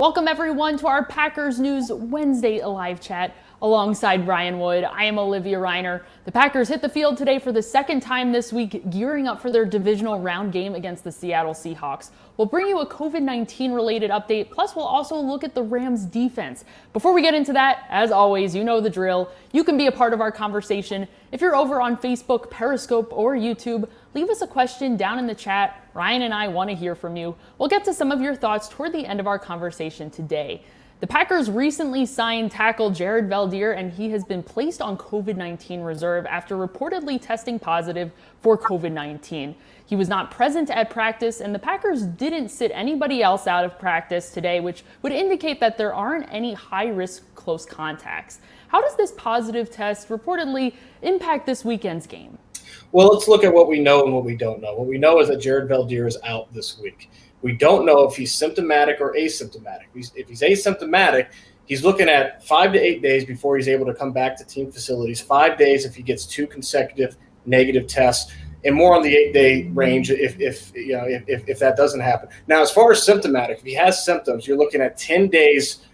Welcome everyone to our Packers News Wednesday live chat alongside Brian Wood. I am Olivia Reiner. The Packers hit the field today for the second time this week, gearing up for their divisional round game against the Seattle Seahawks. We'll bring you a COVID-19 related update, plus we'll also look at the Rams defense. Before we get into that, as always, you know the drill. You can be a part of our conversation. If you're over on Facebook, Periscope, or YouTube, leave us a question down in the chat. Ryan and I want to hear from you. We'll get to some of your thoughts toward the end of our conversation today. The Packers recently signed tackle Jared Veldheer, and he has been placed on COVID-19 reserve after reportedly testing positive for COVID-19. He was not present at practice, and the Packers didn't sit anybody else out of practice today, which would indicate that there aren't any high-risk close contacts. How does this positive test reportedly impact this weekend's game? Well, let's look at what we know and what we don't know. What we know is that Jared Veldheer is out this week. We don't know if he's symptomatic or asymptomatic. If he's asymptomatic, he's looking at 5 to 8 days before he's able to come back to team facilities. 5 days if he gets 2 consecutive negative tests, and more on the 8-day range if that doesn't happen. Now, as far as symptomatic, if he has symptoms, you're looking at 10 days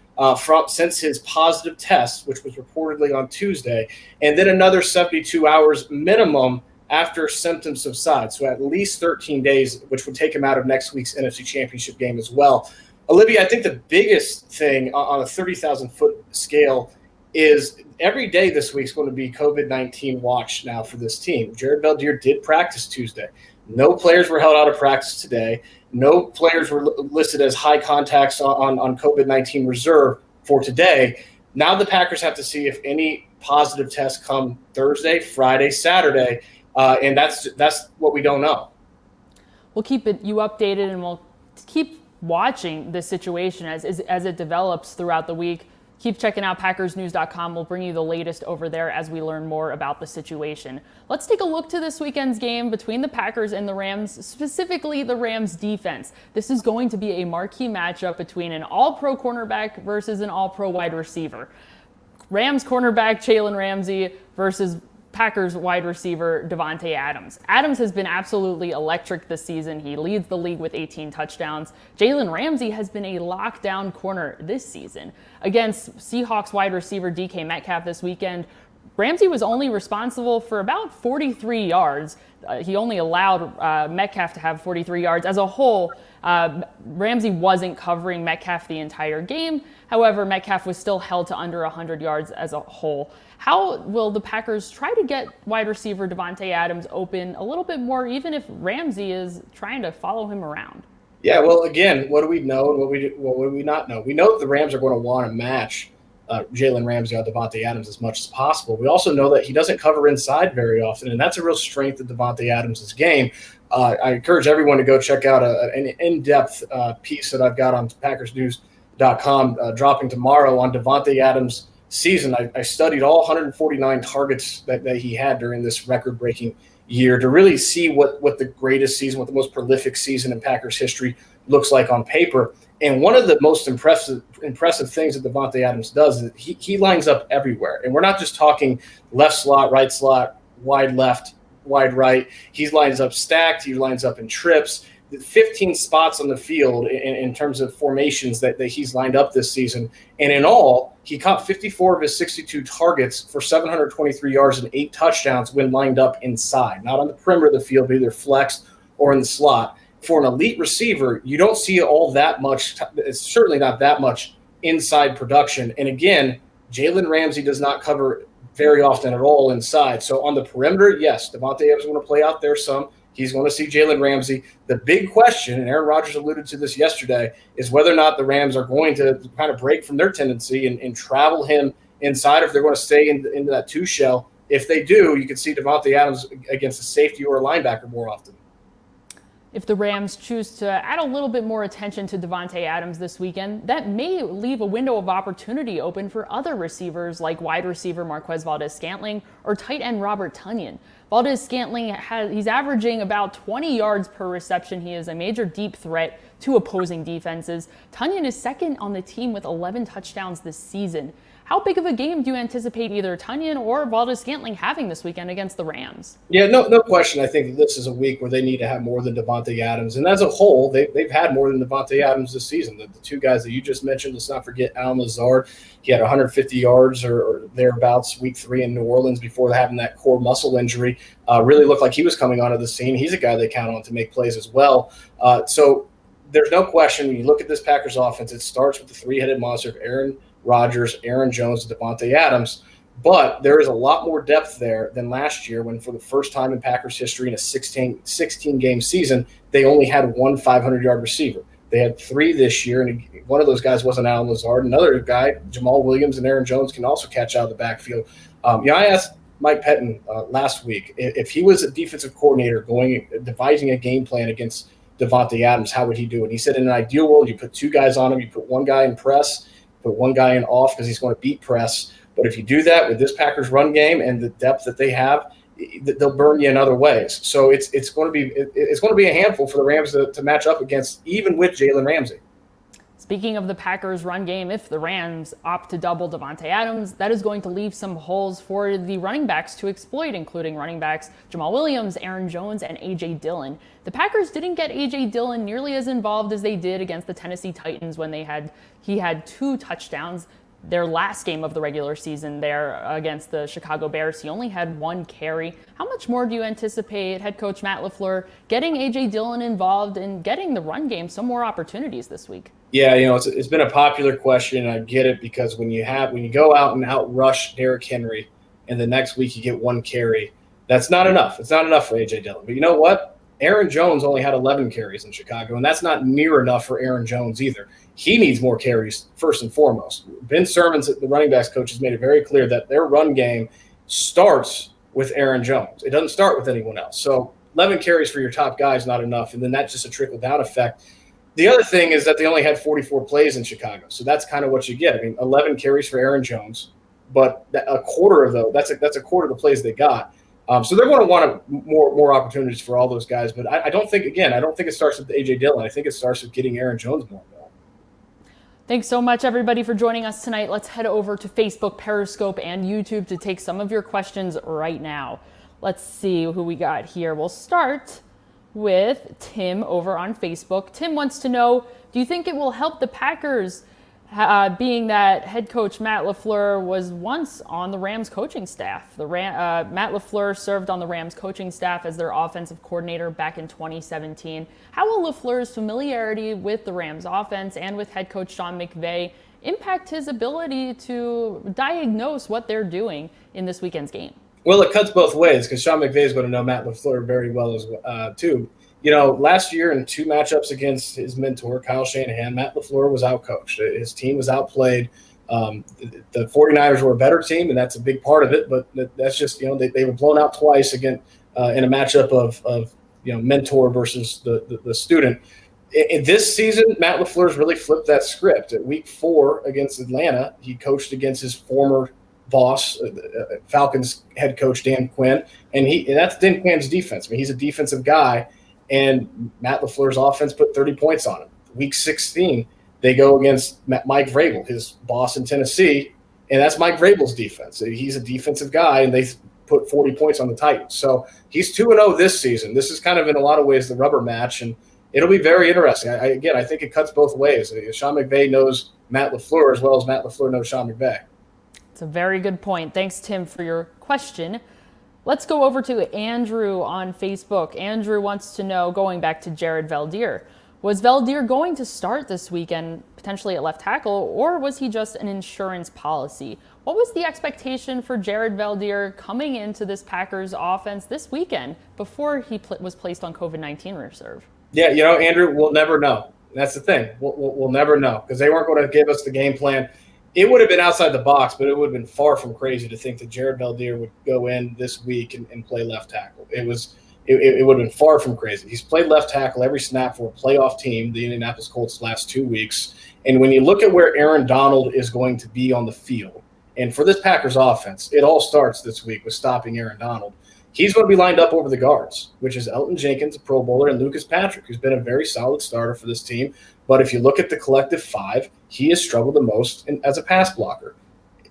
since his positive test, which was reportedly on Tuesday, and then another 72 hours minimum after symptoms subside. So at least 13 days, which would take him out of next week's NFC Championship game as well. Olivia, I think the biggest thing on a 30,000-foot scale is every day this week is going to be COVID-19 watch now for this team. Jared Veldheer did practice Tuesday. No players were held out of practice today. No players were listed as high contacts on COVID-19 reserve for today. Now the Packers have to see if any positive tests come Thursday, Friday, Saturday, and that's what we don't know. We'll keep you updated, and we'll keep watching this situation as it develops throughout the week. Keep checking out PackersNews.com. We'll bring you the latest over there as we learn more about the situation. Let's take a look to this weekend's game between the Packers and the Rams, specifically the Rams defense. This is going to be a marquee matchup between an all-pro cornerback versus an all-pro wide receiver. Rams cornerback Jalen Ramsey versus Packers wide receiver Davante Adams. Adams has been absolutely electric this season. He leads the league with 18 touchdowns. Jalen Ramsey has been a lockdown corner this season. Against Seahawks wide receiver DK Metcalf this weekend, Ramsey was only responsible for about 43 yards. He only allowed Metcalf to have 43 yards. As a whole, Ramsey wasn't covering Metcalf the entire game. However, Metcalf was still held to under 100 yards as a whole. How will the Packers try to get wide receiver Davante Adams open a little bit more, even if Ramsey is trying to follow him around? Yeah, well, again, what do we know and what do we not know? We know that the Rams are going to want to match Jalen Ramsey on Davante Adams as much as possible. We also know that he doesn't cover inside very often, and that's a real strength of Davante Adams' game. I encourage everyone to go check out an in-depth piece that I've got on PackersNews.com dropping tomorrow on Davante Adams' season. I studied all 149 targets that he had during this record-breaking year to really see what the greatest season, what the most prolific season in Packers history looks like on paper. And one of the most impressive things that Davante Adams does is he lines up everywhere. And we're not just talking left slot, wide left, wide right. He lines up stacked. He lines up in trips. 15 spots on the field in terms of formations that he's lined up this season. And in all, he caught 54 of his 62 targets for 723 yards and 8 touchdowns when lined up inside, not on the perimeter of the field, but either flexed or in the slot. For an elite receiver, you don't see all that much. It's certainly not that much inside production. And again, Jalen Ramsey does not cover very often at all inside. So on the perimeter, yes, Davante Adams is going to play out there some. He's going to see Jalen Ramsey. The big question, and Aaron Rodgers alluded to this yesterday, is whether or not the Rams are going to kind of break from their tendency and travel him inside, if they're going to stay into that 2 shell. If they do, you can see Davante Adams against a safety or a linebacker more often. If the Rams choose to add a little bit more attention to Davante Adams this weekend, that may leave a window of opportunity open for other receivers like wide receiver Marquez Valdes-Scantling or tight end Robert Tonyan. Valdez-Scantling he's averaging about 20 yards per reception. He is a major deep threat to opposing defenses. Tunyon is second on the team with 11 touchdowns this season. How big of a game do you anticipate either Tunyon or Valdez-Scantling having this weekend against the Rams? Yeah, no question. I think this is a week where they need to have more than Davante Adams. And as a whole, they've had more than Davante Adams this season. The two guys that you just mentioned, let's not forget Allen Lazard. He had 150 yards or thereabouts week 3 in New Orleans before having that core muscle injury. Really looked like he was coming onto the scene. He's a guy they count on to make plays as well. So there's no question when you look at this Packers offense, it starts with the three-headed monster of Aaron Rodgers, Aaron Jones, and Davante Adams. But there is a lot more depth there than last year when for the first time in Packers history in a 16-game season, they only had one 500-yard receiver. They had 3 this year, and one of those guys wasn't Allen Lazard. Another guy, Jamal Williams and Aaron Jones, can also catch out of the backfield. I asked Mike Pettin last week if he was a defensive coordinator devising a game plan against Davante Adams, how would he do it? He said in an ideal world, you put 2 guys on him, you put one guy in press, put one guy in off because he's going to beat press. But if you do that with this Packers run game and the depth that they have, they'll burn you in other ways. So it's going to be a handful for the Rams to match up against, even with Jalen Ramsey. Speaking of the Packers run game, if the Rams opt to double Davante Adams, that is going to leave some holes for the running backs to exploit, including running backs Jamal Williams, Aaron Jones, and A.J. Dillon. The Packers didn't get A.J. Dillon nearly as involved as they did against the Tennessee Titans when he had 2 touchdowns. Their last game of the regular season there against the Chicago Bears, he only had 1 carry. How much more do you anticipate head coach Matt LaFleur getting A.J. Dillon involved and getting the run game some more opportunities this week? Yeah, it's been a popular question, and I get it because when you go out and outrush Derrick Henry and the next week you get 1 carry, that's not enough. It's not enough for A.J. Dillon. But you know what? Aaron Jones only had 11 carries in Chicago, and that's not near enough for Aaron Jones either. He needs more carries first and foremost. Ben Sermons, the running backs coach, has made it very clear that their run game starts with Aaron Jones. It doesn't start with anyone else. So 11 carries for your top guy is not enough, and then that's just a trickle-down effect. The other thing is that they only had 44 plays in Chicago, so that's kind of what you get. I mean, 11 carries for Aaron Jones, but a quarter of those, that's a quarter of the plays they got. So they're going to want more opportunities for all those guys. But I don't think it starts with A.J. Dillon. I think it starts with getting Aaron Jones more involved. Thanks so much, everybody, for joining us tonight. Let's head over to Facebook, Periscope, and YouTube to take some of your questions right now. Let's see who we got here. We'll start with Tim over on Facebook. Tim wants to know, do you think it will help the Packers being that head coach Matt LaFleur was once on the Rams coaching staff? Matt LaFleur served on the Rams coaching staff as their offensive coordinator back in 2017. How will LaFleur's familiarity with the Rams offense and with head coach Sean McVay impact his ability to diagnose what they're doing in this weekend's game? Well, it cuts both ways because Sean McVay is going to know Matt LaFleur very well too. Last year in 2 matchups against his mentor, Kyle Shanahan, Matt LaFleur was outcoached. His team was outplayed. The 49ers were a better team, and that's a big part of it. But that's just, they were blown out twice again in a matchup of mentor versus the student. In this season, Matt LaFleur's really flipped that script. At week 4 against Atlanta, he coached against his former boss, Falcons head coach Dan Quinn, and that's Dan Quinn's defense. I mean, he's a defensive guy. And Matt LaFleur's offense put 30 points on him. Week 16, they go against Mike Vrabel, his boss in Tennessee, and that's Mike Vrabel's defense. He's a defensive guy, and they put 40 points on the Titans. So he's 2-0 this season. This is kind of in a lot of ways the rubber match, and it'll be very interesting. I think it cuts both ways. Sean McVay knows Matt LaFleur as well as Matt LaFleur knows Sean McVay. It's a very good point. Thanks, Tim, for your question. Let's go over to Andrew on Facebook. Andrew wants to know, going back to Jared Veldheer, was Veldheer going to start this weekend potentially at left tackle, or was he just an insurance policy? What was the expectation for Jared Veldheer coming into this Packers offense this weekend before he was placed on COVID-19 reserve? Yeah, Andrew, we'll never know. That's the thing. We'll never know because they weren't going to give us the game plan. It would have been outside the box, but it would have been far from crazy to think that Jared Veldheer would go in this week and play left tackle. It would have been far from crazy. He's played left tackle every snap for a playoff team, the Indianapolis Colts, last 2 weeks. And when you look at where Aaron Donald is going to be on the field, and for this Packers offense, it all starts this week with stopping Aaron Donald. he's going to be lined up over the guards, which is Elton Jenkins, a Pro Bowler, and Lucas Patrick, who's been a very solid starter for this team. But if you look at the collective five, he has struggled the most as a pass blocker.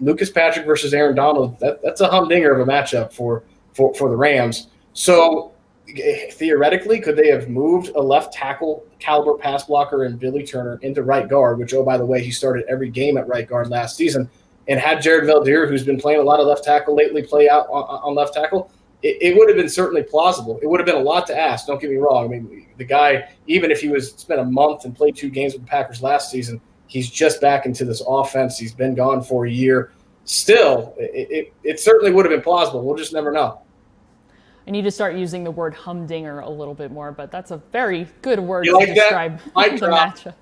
Lucas Patrick versus Aaron Donald, that's a humdinger of a matchup for the Rams. So theoretically, could they have moved a left tackle caliber pass blocker and Billy Turner into right guard, which, oh, by the way, he started every game at right guard last season, and had Jared Veldheer, who's been playing a lot of left tackle lately, play out on left tackle? It would have been certainly plausible. It would have been a lot to ask. Don't get me wrong. I mean, the guy, even if he spent a month and played 2 games with the Packers last season, he's just back into this offense. He's been gone for a year. Still, it certainly would have been plausible. We'll just never know. I need to start using the word humdinger a little bit more, but that's a very good word You to like describe that? the matchup.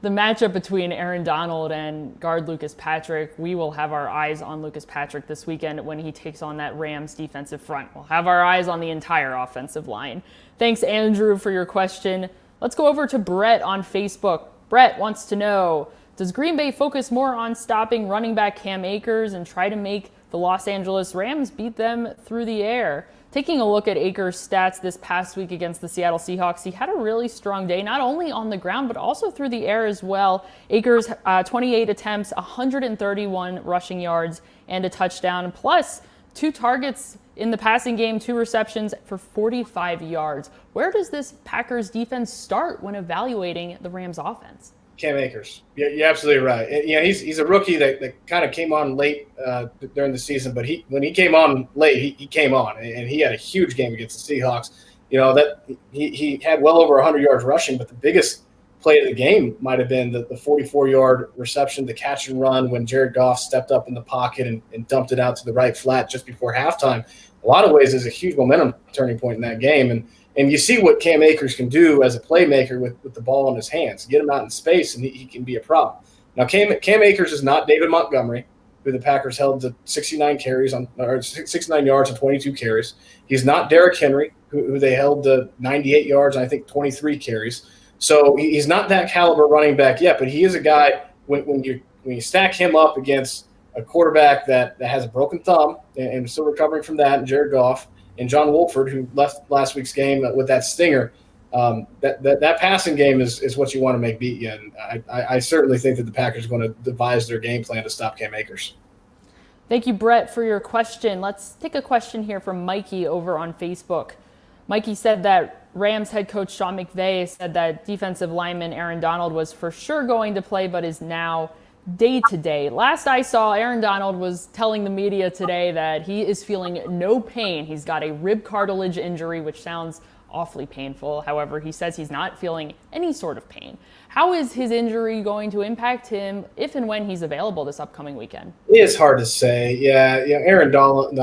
The matchup between Aaron Donald and guard Lucas Patrick. We will have our eyes on Lucas Patrick this weekend when he takes on that Rams defensive front. We'll have our eyes on the entire offensive line. Thanks, Andrew, for your question. Let's go over to Brett on Facebook. Brett wants to know, does Green Bay focus more on stopping running back Cam Akers and try to make the Los Angeles Rams beat them through the air? Taking a look at Akers' stats this past week against the Seattle Seahawks, he had a really strong day, not only on the ground, but also through the air as well. Akers, 28 attempts, 131 rushing yards, and a touchdown, plus 2 targets in the passing game, 2 receptions for 45 yards. Where does this Packers defense start when evaluating the Rams offense? Cam Akers. Yeah, you're absolutely right. He's a rookie that kind of came on late during the season, but when he came on late, he came on, and he had a huge game against the Seahawks. That he had well over 100 yards rushing, but the biggest play of the game might have been the 44-yard reception, the catch and run when Jared Goff stepped up in the pocket and dumped it out to the right flat just before halftime. A lot of ways is a huge momentum turning point in that game, and you see what Cam Akers can do as a playmaker with the ball in his hands. Get him out in space, and he can be a problem. Now, Cam Akers is not David Montgomery, who the Packers held to 69 yards on 22 carries. He's not Derrick Henry, who they held to 98 yards and I think 23 carries. So he's not that caliber running back yet, but he is a guy when you stack him up against a quarterback that has a broken thumb and still recovering from that, and Jared Goff, and John Wolford, who left last week's game with that stinger, that passing game is what you want to make beat you. And I certainly think that the Packers are going to devise their game plan to stop Cam Akers. Thank you, Brett, for your question. Let's take a question here from Mikey over on Facebook. Mikey said that Rams head coach Sean McVay said that defensive lineman Aaron Donald was for sure going to play, but is now day-to-day. Last I saw, Aaron Donald was telling the media today that he is feeling no pain. He's got a rib cartilage injury, which sounds awfully painful. However, he says he's not feeling any sort of pain. How is his injury going to impact him if and when he's available this upcoming weekend? It's hard to say. Yeah, Aaron Donald,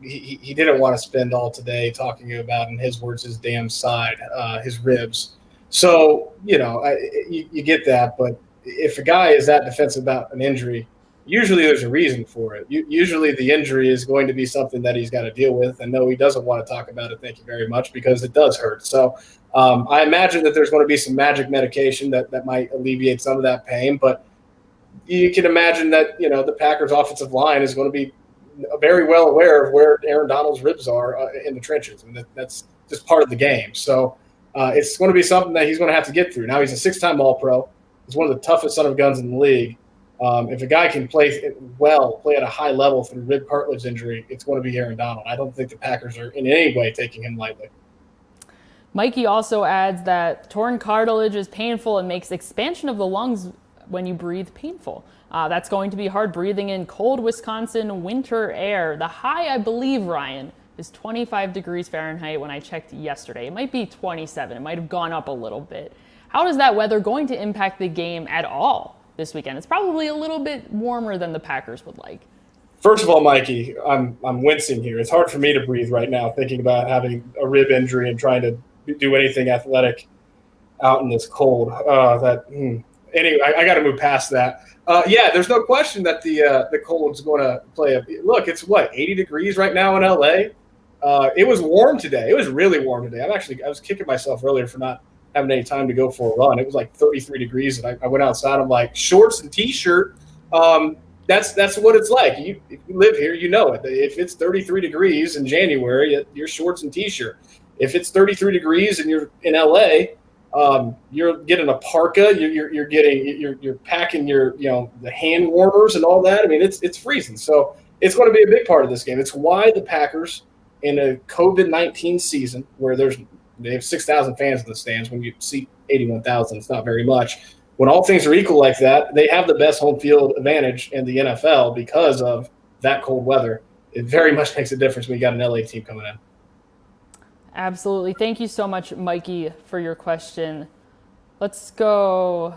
he didn't want to spend all today talking about, in his words, his damn side, his ribs. So, you get that, but if a guy is that defensive about an injury, usually there's a reason for it. Usually the injury is going to be something that he's got to deal with. And no, he doesn't want to talk about it, thank you very much, because it does hurt. So I imagine that there's going to be some magic medication that might alleviate some of that pain. But you can imagine that, the Packers offensive line is going to be very well aware of where Aaron Donald's ribs are in the trenches. And that's just part of the game. So it's going to be something that he's going to have to get through. Now, he's a 6-time All-Pro. He's one of the toughest son of guns in the league. If a guy can play at a high level through rib cartilage injury, it's going to be Aaron Donald. I don't think the Packers are in any way taking him lightly. Mikey also adds that torn cartilage is painful and makes expansion of the lungs when you breathe painful. That's going to be hard breathing in cold Wisconsin winter air. The high, I believe, Ryan, is 25 degrees Fahrenheit when I checked yesterday. It might be 27. It might have gone up a little bit. How is that weather going to impact the game at all this weekend? It's probably a little bit warmer than the Packers would like. First of all, Mikey, I'm wincing here. It's hard for me to breathe right now thinking about having a rib injury and trying to do anything athletic out in this cold. Anyway, I got to move past that. There's no question that the cold's going to play look. It's 80 degrees right now in LA. It was warm today. It was really warm today. I was kicking myself earlier for not having any time to go for a run. It was like 33 degrees, and I went outside. I'm like, shorts and T-shirt. that's what it's like. If you live here, you know it. If it's 33 degrees in January, you're shorts and t-shirt. If it's 33 degrees and you're in LA, you're getting a parka. You're packing your the hand warmers and all that. I mean, it's freezing. So it's going to be a big part of this game. It's why the Packers in a COVID-19 season where they have 6,000 fans in the stands. When you see 81,000, it's not very much. When all things are equal like that, they have the best home field advantage in the NFL because of that cold weather. It very much makes a difference when you got an LA team coming in. Absolutely. Thank you so much, Mikey, for your question. Let's go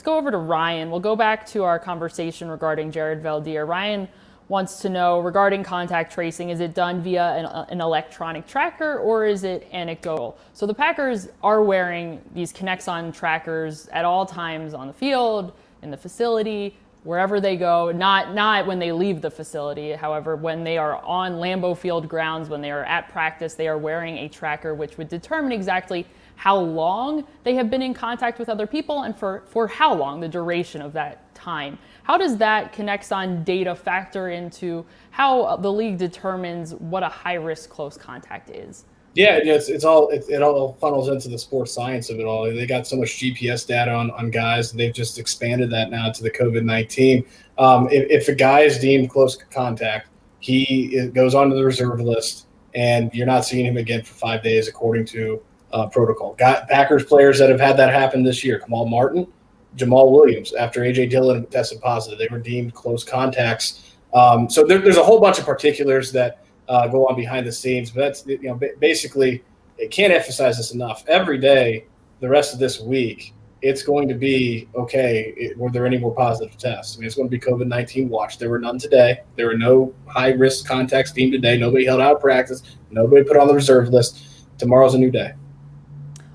over to Ryan. We'll go back to our conversation regarding Jared Veldheer. Ryan wants to know regarding contact tracing, is it done via an electronic tracker or is it anecdotal? So the Packers are wearing these Kinexon trackers at all times on the field, in the facility, wherever they go, not when they leave the facility. However, when they are on Lambeau Field grounds, when they are at practice, they are wearing a tracker which would determine exactly how long they have been in contact with other people and for how long, the duration of that time. How does that Kinexon data factor into how the league determines what a high-risk close contact is? Yeah, it all funnels into the sports science of it all. They got so much GPS data on guys, and they've just expanded that now to the COVID-19. If a guy is deemed close contact, he goes onto the reserve list, and you're not seeing him again for 5 days according to protocol. Got Packers players that have had that happen this year. Kamal Martin, Jamal Williams, after A.J. Dillon tested positive, they were deemed close contacts. So there's a whole bunch of particulars that go on behind the scenes, but that's basically, it can't emphasize this enough. Every day, the rest of this week, it's going to be were there any more positive tests? I mean, it's going to be COVID-19 watch. There were none today. There were no high risk contacts deemed today. Nobody held out of practice. Nobody put on the reserve list. Tomorrow's a new day.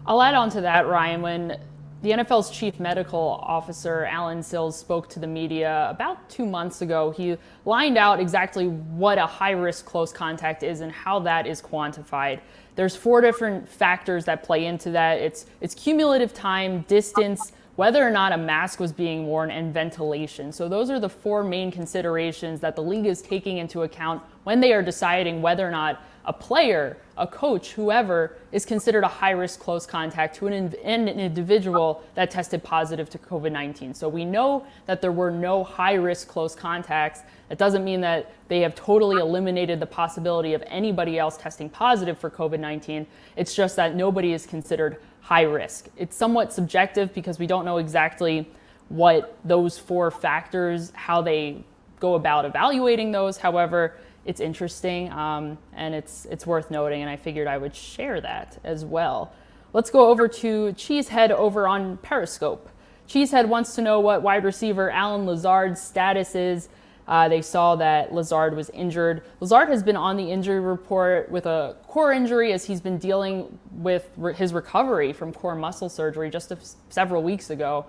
I'll add on to that, Ryan. When the NFL's chief medical officer, Alan Sills, spoke to the media about 2 months ago, he lined out exactly what a high-risk close contact is and how that is quantified. There's 4 different factors that play into that. It's cumulative time, distance, whether or not a mask was being worn, and ventilation. So those are the 4 main considerations that the league is taking into account when they are deciding whether or not a player, a coach, whoever, is considered a high-risk close contact to an individual that tested positive to COVID-19. So we know that there were no high-risk close contacts. That doesn't mean that they have totally eliminated the possibility of anybody else testing positive for COVID-19. It's just that nobody is considered high risk. It's somewhat subjective because we don't know exactly what those 4 factors, how they go about evaluating those. However, it's interesting and it's worth noting, and I figured I would share that as well. Let's go over to Cheesehead over on Periscope. Cheesehead wants to know what wide receiver Allen Lazard's status is. They saw that Lazard was injured. Lazard has been on the injury report with a core injury as he's been dealing with his recovery from core muscle surgery just several weeks ago.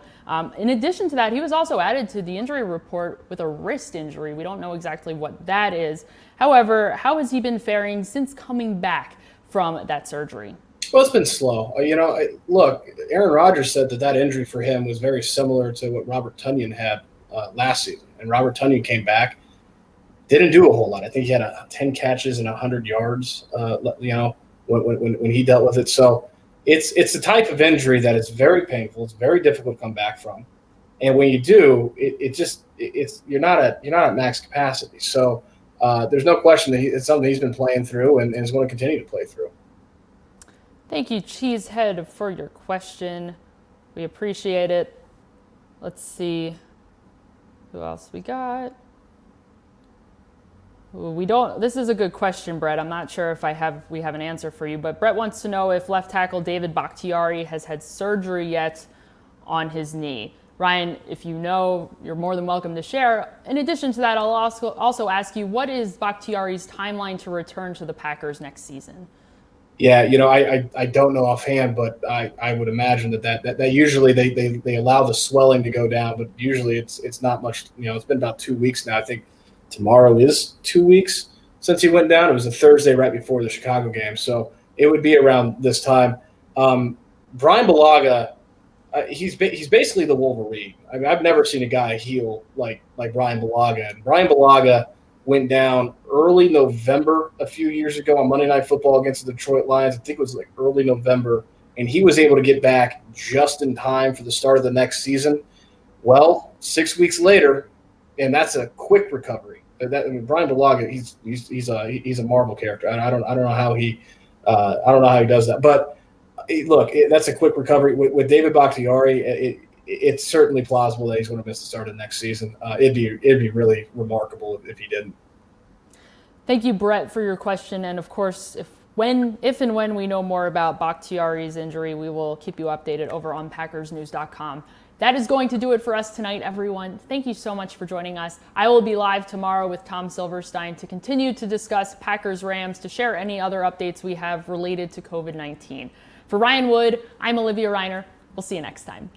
In addition to that, he was also added to the injury report with a wrist injury. We don't know exactly what that is. However, how has he been faring since coming back from that surgery? Well, it's been slow. Look, Aaron Rodgers said that injury for him was very similar to what Robert Tonyan had last season. And Robert Tonyan came back, didn't do a whole lot. I think he had 10 catches and 100 yards, when he dealt with it. So it's a type of injury that is very painful. It's very difficult to come back from. And when you do, you're not at max capacity. So there's no question that it's something he's been playing through and is going to continue to play through. Thank you, Cheesehead, for your question. We appreciate it. Let's see who else we got. This is a good question, Brett. I'm not sure if we have an answer for you, but Brett wants to know if left tackle David Bakhtiari has had surgery yet on his knee. Ryan, if you know, you're more than welcome to share. In addition to that, I'll also ask you, what is Bakhtiari's timeline to return to the Packers next season? Yeah, I don't know offhand, but I would imagine that usually they allow the swelling to go down, but usually it's not much. It's been about 2 weeks now. I think tomorrow is 2 weeks since he went down. It was a Thursday right before the Chicago game, so it would be around this time. Brian Bulaga, he's basically the Wolverine. I mean, I've never seen a guy heal like Brian Bulaga. And Brian Bulaga went down early November a few years ago on Monday Night Football against the Detroit Lions. I think it was like early November, and he was able to get back just in time for the start of the next season. Well, 6 weeks later, and that's a quick recovery. Brian Bulaga, he's a Marvel character. I don't know how he does that, but. Look, that's a quick recovery. With David Bakhtiari, it's certainly plausible that he's going to miss the start of next season. It'd be really remarkable if he didn't. Thank you, Brett, for your question. And of course, if and when we know more about Bakhtiari's injury, we will keep you updated over on PackersNews.com. That is going to do it for us tonight, everyone. Thank you so much for joining us. I will be live tomorrow with Tom Silverstein to continue to discuss Packers-Rams, to share any other updates we have related to COVID-19. For Ryan Wood, I'm Olivia Reiner. We'll see you next time.